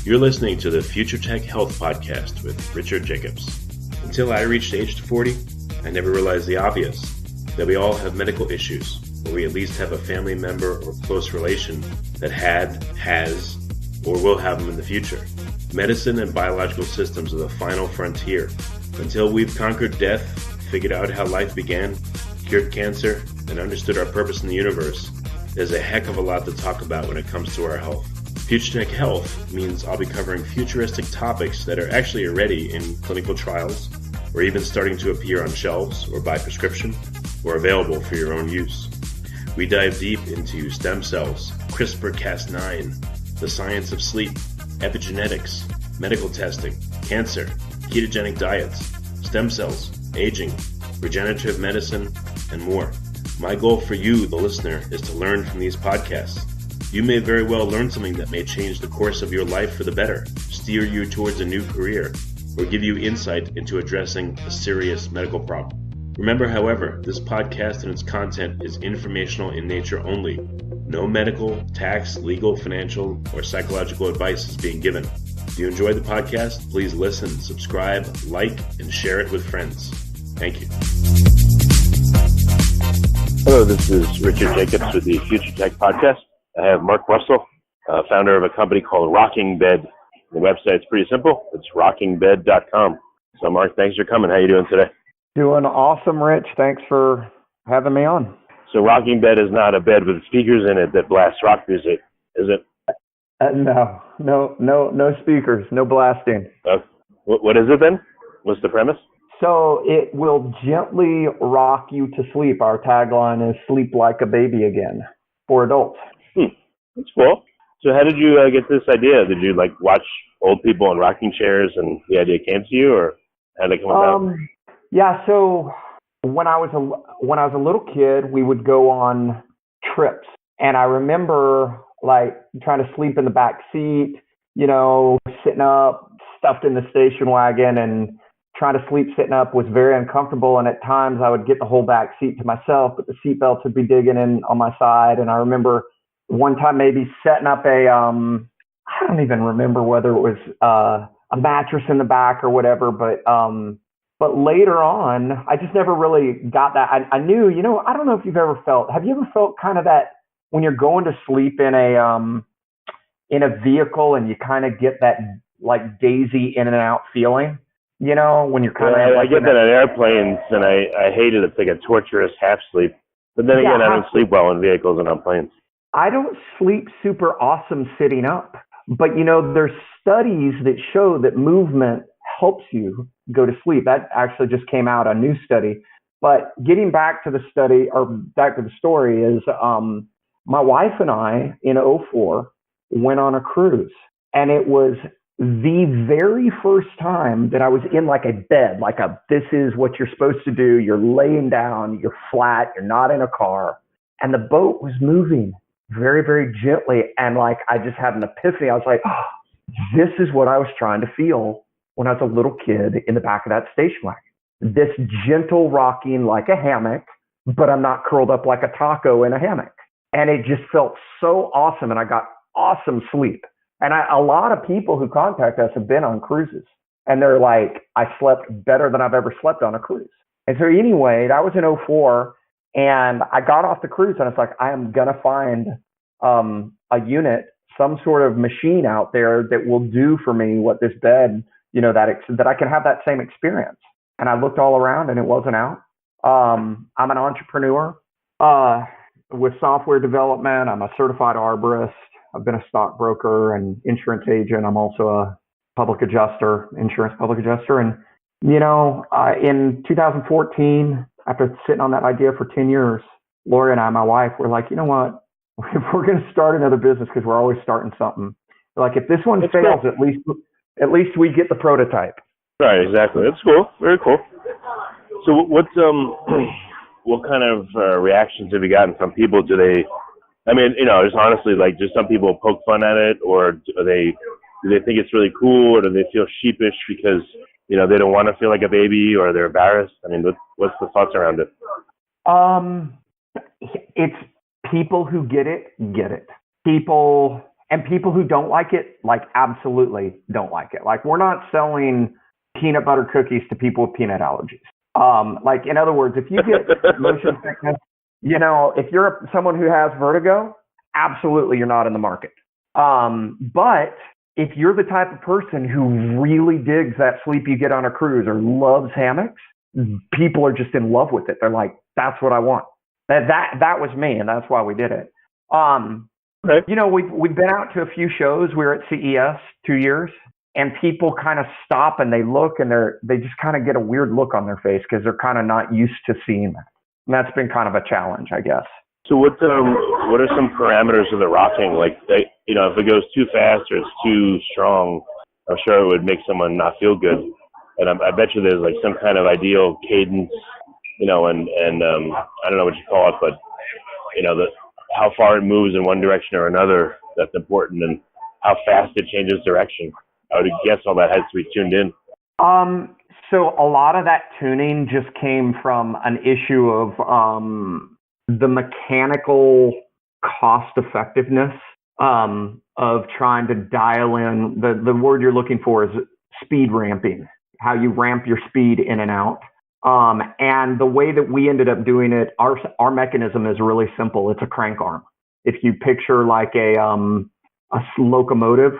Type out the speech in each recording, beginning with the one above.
You're listening to the Future Tech Health Podcast with Richard Jacobs. Until I reached age 40, I never realized the obvious, that we all have medical issues, or we at least have a family member or close relation that had, has, or will have them in the future. Medicine and biological systems are the final frontier. Until we've conquered death, figured out how life began, cured cancer, and understood our purpose in the universe, there's a heck of a lot to talk about when it comes to our health. Future Tech Health means I'll be covering futuristic topics that are actually already in clinical trials, or even starting to appear on shelves or by prescription, or available for your own use. We dive deep into stem cells, CRISPR-Cas9, the science of sleep, epigenetics, medical testing, cancer, ketogenic diets, stem cells, aging, regenerative medicine, and more. My goal for you, the listener, is to learn from these podcasts. You may very well learn something that may change the course of your life for the better, steer you towards a new career, or give you insight into addressing a serious medical problem. Remember, however, this podcast and its content is informational in nature only. No medical, tax, legal, financial, or psychological advice is being given. If you enjoyed the podcast, please listen, subscribe, like, and share it with friends. Thank you. Hello, this is Richard Jacobs with the Future Tech Podcast. I have Mark Russell, founder of a company called Rocking Bed. The website's pretty simple. It's rockingbed.com. So, Mark, thanks for coming. How you doing today? Doing awesome, Rich. Thanks for having me on. So, Rocking Bed is not a bed with speakers in it that blasts rock music, is it? No speakers, no blasting. What is it then? What's the premise? So it will gently rock you to sleep. Our tagline is "Sleep like a baby again" for adults. That's cool. So how did you get this idea? Did you watch old people in rocking chairs and the idea came to you, or how did it come about? Yeah. So when I was a little kid, we would go on trips, and I remember trying to sleep in the back seat, sitting up, stuffed in the station wagon, and trying to sleep sitting up was very uncomfortable. And at times I would get the whole back seat to myself, but the seat belts would be digging in on my side. And I remember one time maybe setting up I don't even remember whether it was a mattress in the back or whatever, but later on, I just never really got that. I knew, I don't know if you've ever have you ever felt kind of that when you're going to sleep in a vehicle and you kind of get that daisy in and out feeling, when you're kind of. I get that on airplanes, and I hate it. It's like a torturous half sleep. But then again, I don't sleep well in vehicles and on planes. I don't sleep super awesome sitting up, but there's studies that show that movement helps you go to sleep. That actually just came out, a new study. But getting back to the study, or back to the story, is my wife and I in 2004 went on a cruise, and it was the very first time that I was in a bed, this is what you're supposed to do. You're laying down, you're flat, you're not in a car, and the boat was moving very, very gently. And I just had an epiphany. I was like, oh, this is what I was trying to feel when I was a little kid in the back of that station wagon. This gentle rocking like a hammock, but I'm not curled up like a taco in a hammock. And it just felt so awesome. And I got awesome sleep. And a lot of people who contact us have been on cruises. And they're like, I slept better than I've ever slept on a cruise. And so anyway, that was in 2004. And I got off the cruise and it's like, I am going to find a unit, some sort of machine out there that will do for me what this bed, that I can have that same experience. And I looked all around and it wasn't out. I'm an entrepreneur with software development. I'm a certified arborist. I've been a stockbroker and insurance agent. I'm also a insurance public adjuster. And, in 2014, after sitting on that idea for 10 years, Lori and I, my wife, were like, you know what? If we're going to start another business, because we're always starting something, if this one fails, cool. at least we get the prototype. Right, exactly. That's cool. Very cool. So what kind of reactions have you gotten from people? Do they, just honestly, do some people poke fun at it, or do they think it's really cool, or do they feel sheepish because, they don't want to feel like a baby, or they're embarrassed? What's the thoughts around it? It's people who get it. People, And people who don't like it, like absolutely don't like it. Like we're not selling peanut butter cookies to people with peanut allergies. Like in other words, if you get motion sickness, if you're someone who has vertigo, absolutely you're not in the market. But if you're the type of person who really digs that sleep you get on a cruise or loves hammocks, people are just in love with it. They're like, that's what I want. That was me, and that's why we did it. Right. We've been out to a few shows. We were at CES 2 years, and people kind of stop and they look and they just kind of get a weird look on their face because they're kind of not used to seeing that. And that's been kind of a challenge, I guess. So what are some parameters of the rocking? Like, if it goes too fast or it's too strong, I'm sure it would make someone not feel good. And I bet you there's like some kind of ideal cadence, and I don't know what you call it, but how far it moves in one direction or another, that's important, and how fast it changes direction. I would guess all that has to be tuned in. So a lot of that tuning just came from an issue of the mechanical cost effectiveness of trying to dial in. The word you're looking for is speed ramping, how you ramp your speed in and out. And the way that we ended up doing it, our mechanism is really simple. It's a crank arm. If you picture like a locomotive,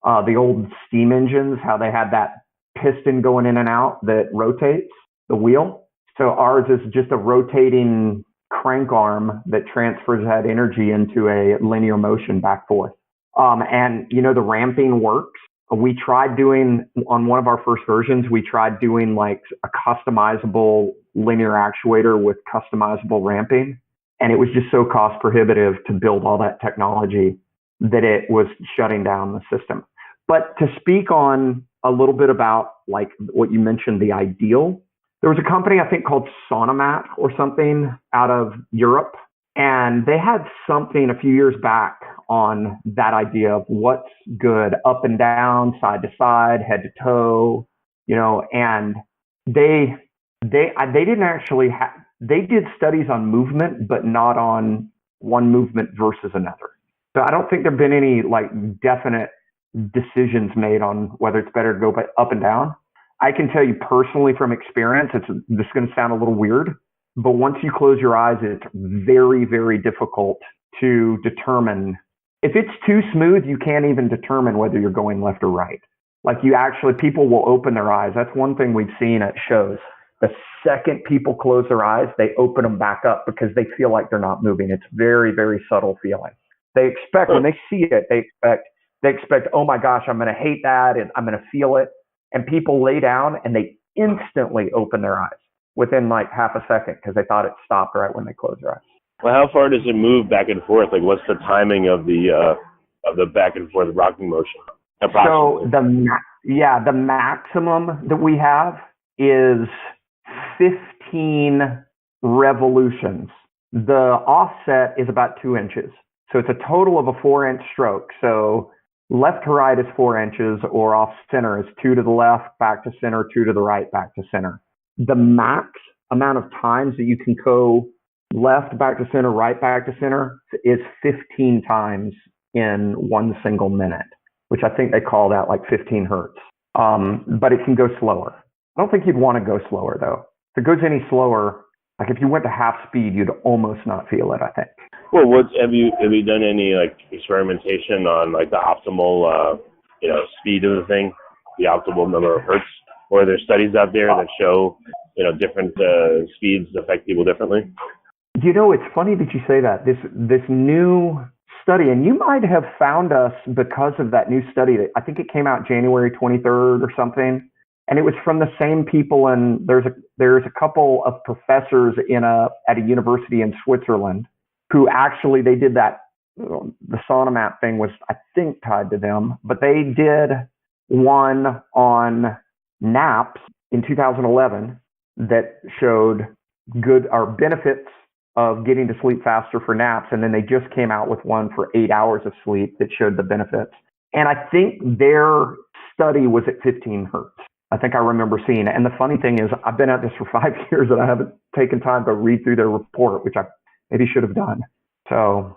the old steam engines, how they had that piston going in and out that rotates the wheel. So ours is just a rotating crank arm that transfers that energy into a linear motion back forth. And the ramping works. We tried doing, on one of our first versions, we tried doing like a customizable linear actuator with customizable ramping. And it was just so cost prohibitive to build all that technology that it was shutting down the system. But to speak on a little bit about like what you mentioned, the ideal, there was a company I think called Sonomat or something out of Europe. And they had something a few years back on that idea of what's good, up and down, side to side, head to toe, and they didn't actually they did studies on movement, but not on one movement versus another. So I don't think there've been any like definite decisions made on whether it's better to go up and down. I can tell you personally from experience, this is going to sound a little weird, but once you close your eyes, it's very, very difficult to determine. If it's too smooth, you can't even determine whether you're going left or right. Like people will open their eyes. That's one thing we've seen at shows. The second people close their eyes, they open them back up because they feel like they're not moving. It's very, very subtle feeling. They expect, when they see it, they expect, oh my gosh, I'm going to hate that and I'm going to feel it. And people lay down and they instantly open their eyes within like half a second because they thought it stopped right when they closed their eyes. Well, how far does it move back and forth? Like, what's the timing of the back and forth rocking motion? So the maximum that we have is 15 revolutions. The offset is about 2 inches. So it's a total of a 4-inch stroke. So left to right is 4 inches, or off center is 2 to the left, back to center, 2 to the right, back to center. The max amount of times that you can go left, back to center, right, back to center is 15 times in one single minute, which I think they call that like 15 hertz. But it can go slower. I don't think you'd want to go slower though. If it goes any slower, like if you went to half speed, you'd almost not feel it, I think. Well, have you done any like experimentation on like the optimal speed of the thing, the optimal number of hertz? Or are there studies out there that show different speeds affect people differently? It's funny that you say that. This new study, and you might have found us because of that new study that I think it came out January 23rd or something, and it was from the same people. And there's a couple of professors at a university in Switzerland who actually they did that. The Sonomat thing was, I think, tied to them, but they did one on naps in 2011 that showed good or benefits of getting to sleep faster for naps. And then they just came out with one for 8 hours of sleep that showed the benefits. And I think their study was at 15 hertz. I think I remember seeing it. And the funny thing is I've been at this for 5 years and I haven't taken time to read through their report, which I maybe should have done. So,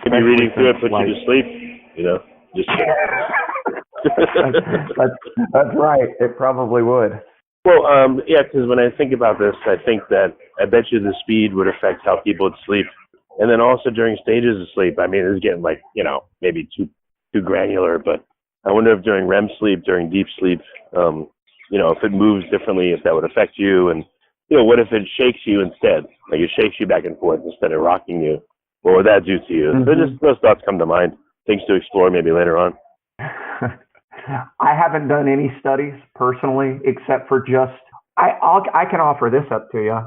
maybe reading through it puts you to sleep. Just that's right. It probably would. Well, yeah, because when I think about this, I think that I bet you the speed would affect how people would sleep. And then also during stages of sleep, I mean, it's getting like, maybe too granular, but I wonder if during REM sleep, during deep sleep, if it moves differently, if that would affect you. And, what if it shakes you instead? Like it shakes you back and forth instead of rocking you. What would that do to you? Mm-hmm. So just those thoughts come to mind, things to explore maybe later on. I haven't done any studies personally, except for just I can offer this up to you.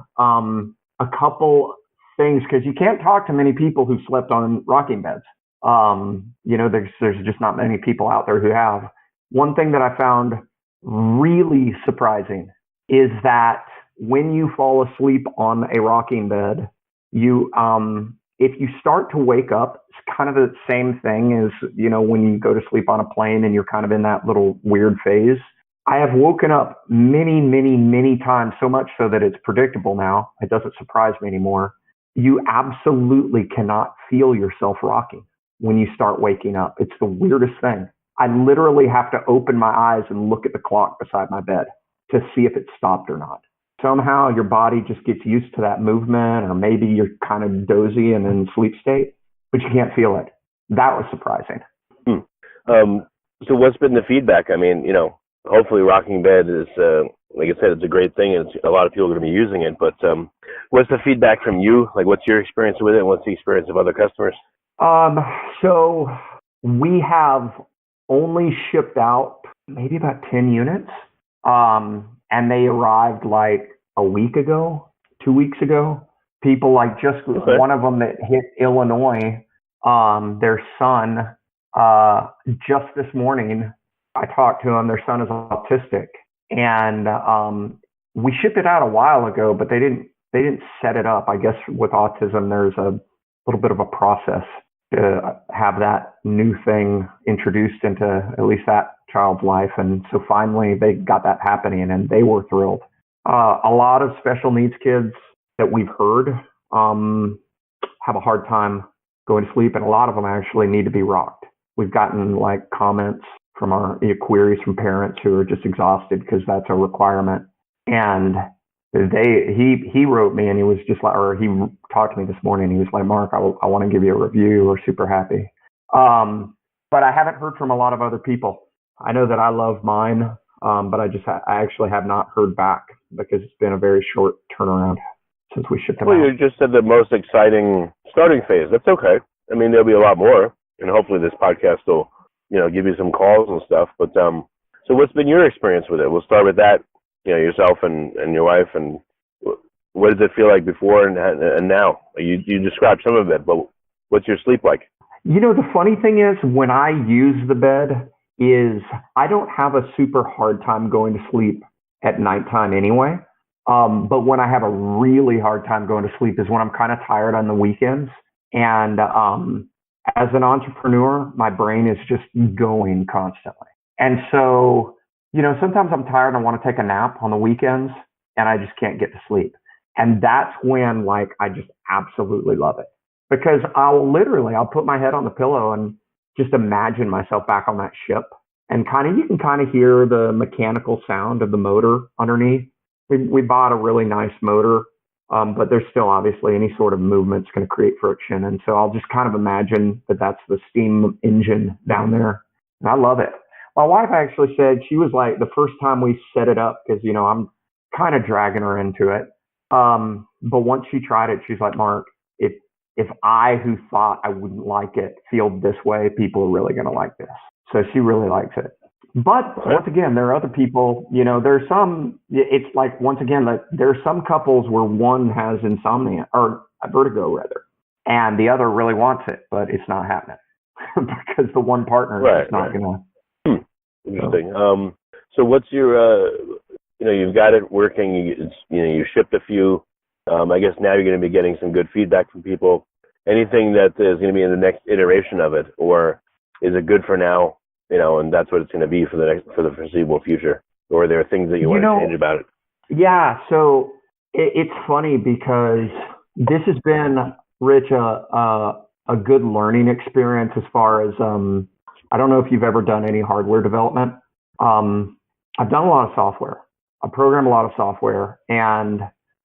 A couple things, because you can't talk to many people who slept on rocking beds. There's just not many people out there who have. One thing that I found really surprising is that when you fall asleep on a rocking bed, if you start to wake up, it's kind of the same thing as, when you go to sleep on a plane and you're kind of in that little weird phase. I have woken up many, many, many times, so much so that it's predictable now. It doesn't surprise me anymore. You absolutely cannot feel yourself rocking when you start waking up. It's the weirdest thing. I literally have to open my eyes and look at the clock beside my bed to see if it stopped or not. Somehow your body just gets used to that movement, or maybe you're kind of dozy and in sleep state, but you can't feel it. That was surprising. So what's been the feedback? I mean, hopefully rocking bed is, like I said, it's a great thing, and a lot of people are going to be using it, but what's the feedback from you? Like, what's your experience with it, and what's the experience of other customers? So we have only shipped out maybe about 10 units, and they arrived like a week ago, 2 weeks ago. People like one of them that hit Illinois, their son, just this morning, I talked to him. Their son is autistic, and we shipped it out a while ago, but they didn't set it up. I guess with autism, there's a little bit of a process to have that new thing introduced into at least that child's life. And so finally they got that happening, and they were thrilled. A lot of special needs kids that we've heard have a hard time going to sleep, and a lot of them actually need to be rocked. We've gotten like comments from our queries from parents who are just exhausted because that's a requirement. And he wrote me, and he was just like, or he talked to me this morning. He was like, Mark, I want to give you a review. We're super happy. But I haven't heard from a lot of other people. I know that I love mine, but I actually have not heard back because it's been a very short turnaround since we shipped them out. Well, you just said the most exciting starting phase. That's okay. I mean, there'll be a lot more, and hopefully this podcast will, give you some calls and stuff. But so what's been your experience with it? We'll start with that. Yourself and your wife, and what does it feel like before and now? You described some of it, but what's your sleep like? The funny thing is, when I use the bed, is I don't have a super hard time going to sleep at nighttime anyway. But when I have a really hard time going to sleep is when I'm kind of tired on the weekends. And as an entrepreneur, my brain is just going constantly. And so, sometimes I'm tired and I want to take a nap on the weekends, and I just can't get to sleep. And that's when, I just absolutely love it, because I'll put my head on the pillow and just imagine myself back on that ship, and you can hear the mechanical sound of the motor underneath. We bought a really nice motor, but there's still obviously any sort of movement's going to create friction. And so I'll just imagine that that's the steam engine down there. And I love it. My wife actually said, she was like, the first time we set it up, because, I'm kind of dragging her into it. But once she tried it, she's like, Mark, if I, who thought I wouldn't like it, feel this way, people are really going to like this. So she really likes it. But once again, there are other people, there's some, it's like, once again, there are some couples where one has insomnia, or vertigo rather, and the other really wants it, but it's not happening because the one partner is just not going to. Interesting. So what's your, you've got it working, you shipped a few, I guess now you're going to be getting some good feedback from people. Anything that is going to be in the next iteration of it, or is it good for now, and that's what it's going to be for the foreseeable future? Or are there things that you want to change about it? Yeah. So it's funny because this has been, Rich, a good learning experience as far as, I don't know if you've ever done any hardware development. I've done a lot of software. I program a lot of software, and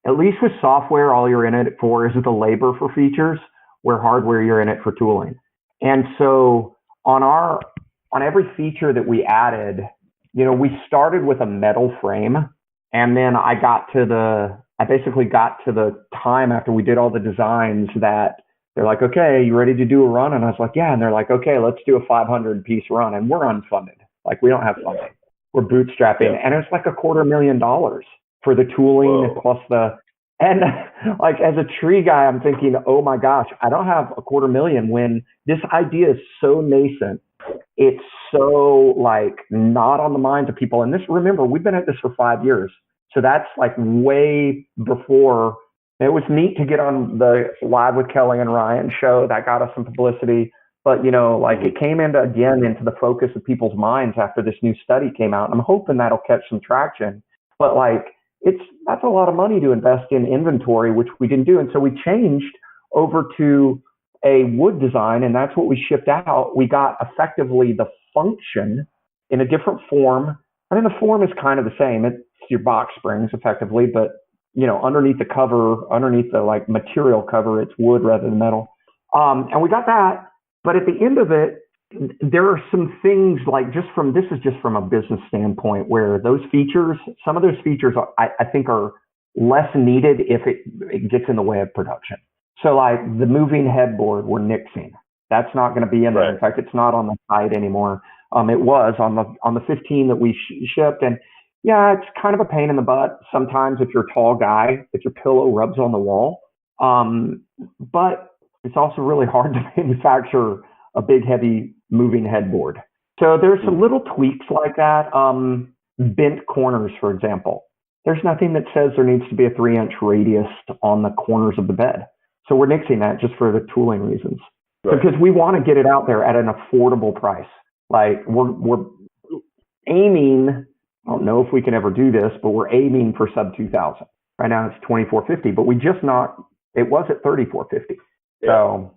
at least with software, all you're in it for is the labor for features, where hardware, you're in it for tooling. And so on every feature that we added, we started with a metal frame, and then I basically got to the time after we did all the designs that they're like, okay, you ready to do a run? And I was like, yeah. And they're like, okay, let's do a 500 piece run. And we're unfunded. Like, we don't have funding. We're bootstrapping. And it's like $250,000 for the tooling. Whoa. Plus and like, as a tree guy, I'm thinking, oh my gosh, I don't have $250,000 when this idea is so nascent. It's so like not on the minds of people. And remember, we've been at this for 5 years. So that's like way before. It was neat to get on the Live with Kelly and Ryan show. That got us some publicity. But, it came into the focus of people's minds after this new study came out. I'm hoping that'll catch some traction. But that's a lot of money to invest in inventory, which we didn't do. And so we changed over to a wood design, and that's what we shipped out. We got effectively the function in a different form. I mean, the form is kind of the same. It's your box springs effectively, but underneath the material cover, it's wood rather than metal. And we got that. But at the end of it, there are some things this is just from a business standpoint, where some of those features I think are less needed if it gets in the way of production. So like the moving headboard, we're nixing. That's not going to be in there. Right. In fact, it's not on the site anymore. It was on the 15 that we shipped. And yeah, it's kind of a pain in the butt sometimes if you're a tall guy, if your pillow rubs on the wall. But it's also really hard to manufacture a big, heavy moving headboard. So there's some little tweaks like that. Bent corners, for example. There's nothing that says there needs to be a 3-inch radius on the corners of the bed. So we're nixing that just for the tooling reasons. Right. Because we want to get it out there at an affordable price. Like we're aiming, I don't know if we can ever do this, but we're aiming for sub 2,000. Right now it's 2,450, but it was at 3,450. Yeah. So,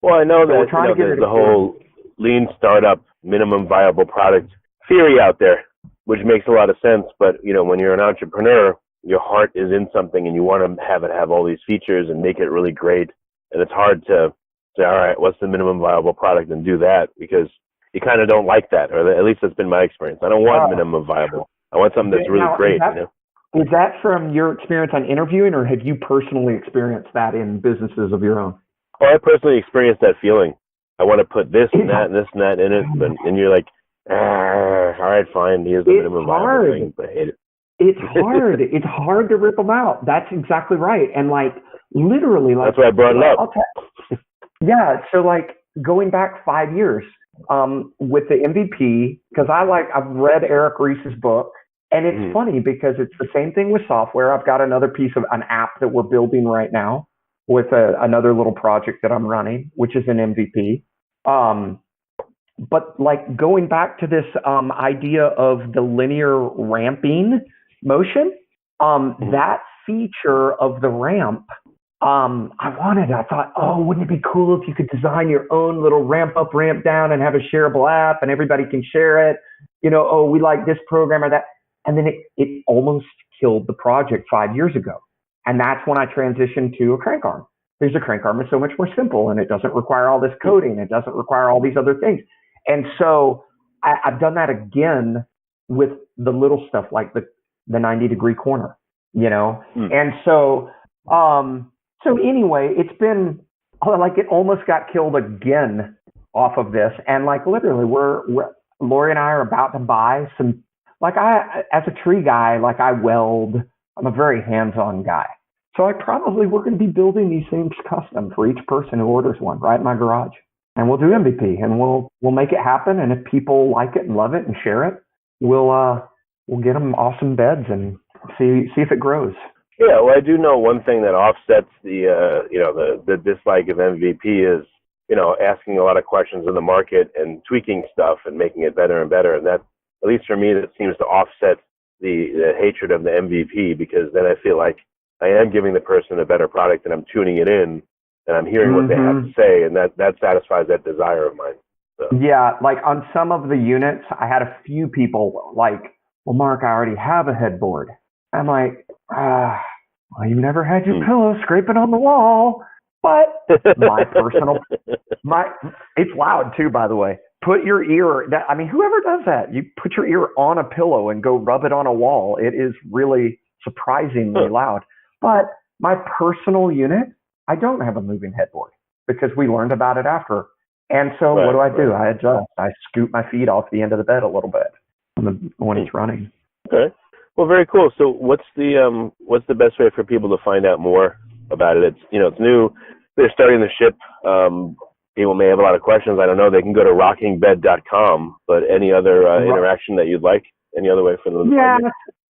well, I know that there's the whole lean startup minimum viable product theory out there, which makes a lot of sense. But when you're an entrepreneur, your heart is in something and you want to have all these features and make it really great. And it's hard to say, all right, what's the minimum viable product, and do that, because you kind of don't like that, or at least that's been my experience. I don't want minimum viable. I want something that's really great. Is that from your experience on interviewing, or have you personally experienced that in businesses of your own? Oh, I personally experienced that feeling. I want to put this and that and this and that in it, and you're like, all right, fine, here's the minimum viable thing, but I hate it. It's hard. It's hard to rip them out. That's exactly right. And literally, that's why I brought it up. Yeah. So going back 5 years, with the MVP, because I've read Eric Ries's book, and it's funny because it's the same thing with software. I've got another piece of an app that we're building right now with another little project that I'm running, which is an MVP. But going back to this idea of the linear ramping motion, that feature of the ramp, I thought, oh, wouldn't it be cool if you could design your own little ramp up, ramp down, and have a shareable app and everybody can share it? We like this program or that. And then it almost killed the project 5 years ago. And that's when I transitioned to a crank arm. Because the crank arm is so much more simple, and it doesn't require all this coding. It doesn't require all these other things. And so I've done that again with the little stuff like the 90-degree corner, And so, anyway, it's been it almost got killed again off of this. And literally Lori and I are about to buy some, as a tree guy, I weld. I'm a very hands-on guy. So we're going to be building these things custom for each person who orders one right in my garage. And we'll do MVP, and we'll make it happen. And if people like it and love it and share it, we'll get them awesome beds and see if it grows. Yeah, well, I do know one thing that offsets the dislike of MVP is, asking a lot of questions in the market and tweaking stuff and making it better and better. And that, at least for me, that seems to offset the hatred of the MVP, because then I feel like I am giving the person a better product and I'm tuning it in and I'm hearing what they have to say, and that satisfies that desire of mine. So. Yeah, like on some of the units, I had a few people like, well, Mark, I already have a headboard. I'm like, well, you've never had your pillow scraping on the wall. But it's loud too, by the way. Put your ear, whoever does that, you put your ear on a pillow and go rub it on a wall. It is really surprisingly loud. But my personal unit, I don't have a moving headboard because we learned about it after. And so what do? I adjust. I scoot my feet off the end of the bed a little bit when it's running. Okay. Well, very cool. So what's the best way for people to find out more about it? It's new. They're starting the ship. People may have a lot of questions. I don't know. They can go to rockingbed.com. But any other interaction that you'd like? Any other way for them to find it?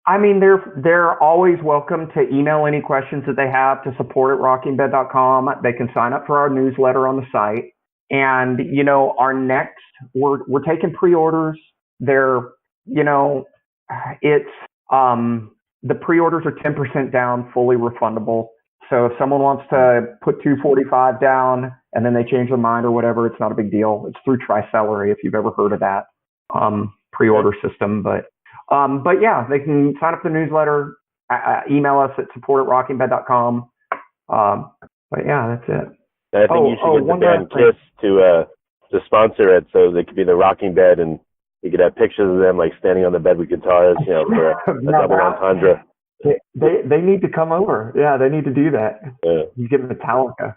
I mean, they're always welcome to email any questions that they have to support@rockingbed.com. They can sign up for our newsletter on the site. And, our next, we're taking pre-orders. They're, it's, the pre-orders are 10% down, fully refundable. So if someone wants to put $245 down and then they change their mind or whatever, it's not a big deal. It's through Tricelery, if you've ever heard of that, pre-order system. But yeah, they can sign up for the newsletter, email us at support@rockingbed.com. But yeah, that's it. I think you should get the band Kiss to sponsor it, so they could be the rocking bed, and you could have pictures of them like standing on the bed with guitars, for a double entendre. They need to come over. Yeah, they need to do that. Yeah. You get Metallica.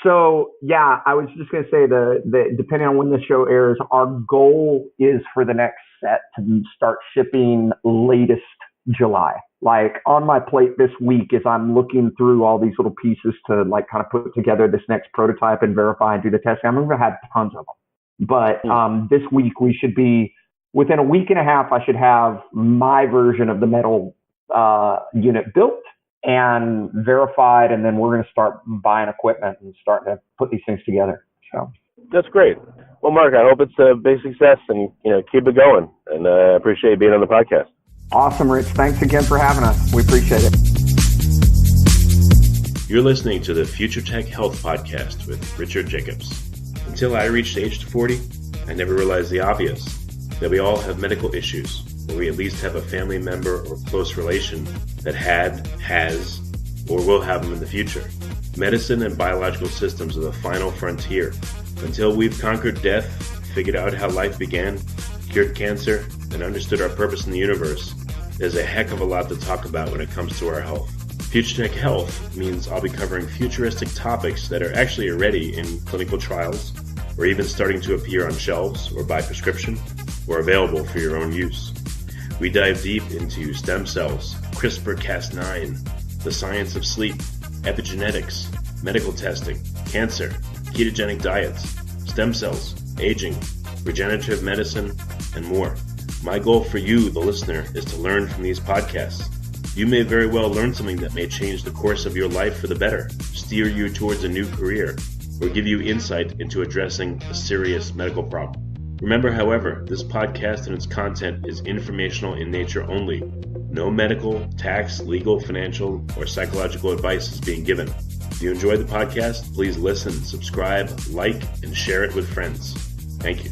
So yeah, I was just gonna say the depending on when the show airs, our goal is for the next set to start shipping latest July. Like on my plate this week as I'm looking through all these little pieces to like kind of put together this next prototype and verify and do the testing. I'm going to have tons of them. But this week we should be, within a week and a half, I should have my version of the metal unit built and verified. And then we're going to start buying equipment and starting to put these things together. So that's great. Well, Mark, I hope it's a big success and, keep it going. And I appreciate you being on the podcast. Awesome, Rich. Thanks again for having us. We appreciate it. You're listening to the Future Tech Health Podcast with Richard Jacobs. Until I reached age 40, I never realized the obvious, that we all have medical issues, or we at least have a family member or close relation that has, or will have them in the future. Medicine and biological systems are the final frontier. Until we've conquered death, figured out how life began, cured cancer, and understood our purpose in the universe, there's a heck of a lot to talk about when it comes to our health. Future Tech Health means I'll be covering futuristic topics that are actually already in clinical trials, or even starting to appear on shelves or by prescription, or available for your own use. We dive deep into stem cells, CRISPR-Cas9, the science of sleep, epigenetics, medical testing, cancer, ketogenic diets, stem cells, aging, regenerative medicine, and more. My goal for you, the listener, is to learn from these podcasts. You may very well learn something that may change the course of your life for the better, steer you towards a new career, or give you insight into addressing a serious medical problem. Remember, however, this podcast and its content is informational in nature only. No medical, tax, legal, financial, or psychological advice is being given. If you enjoyed the podcast, please listen, subscribe, like, and share it with friends. Thank you.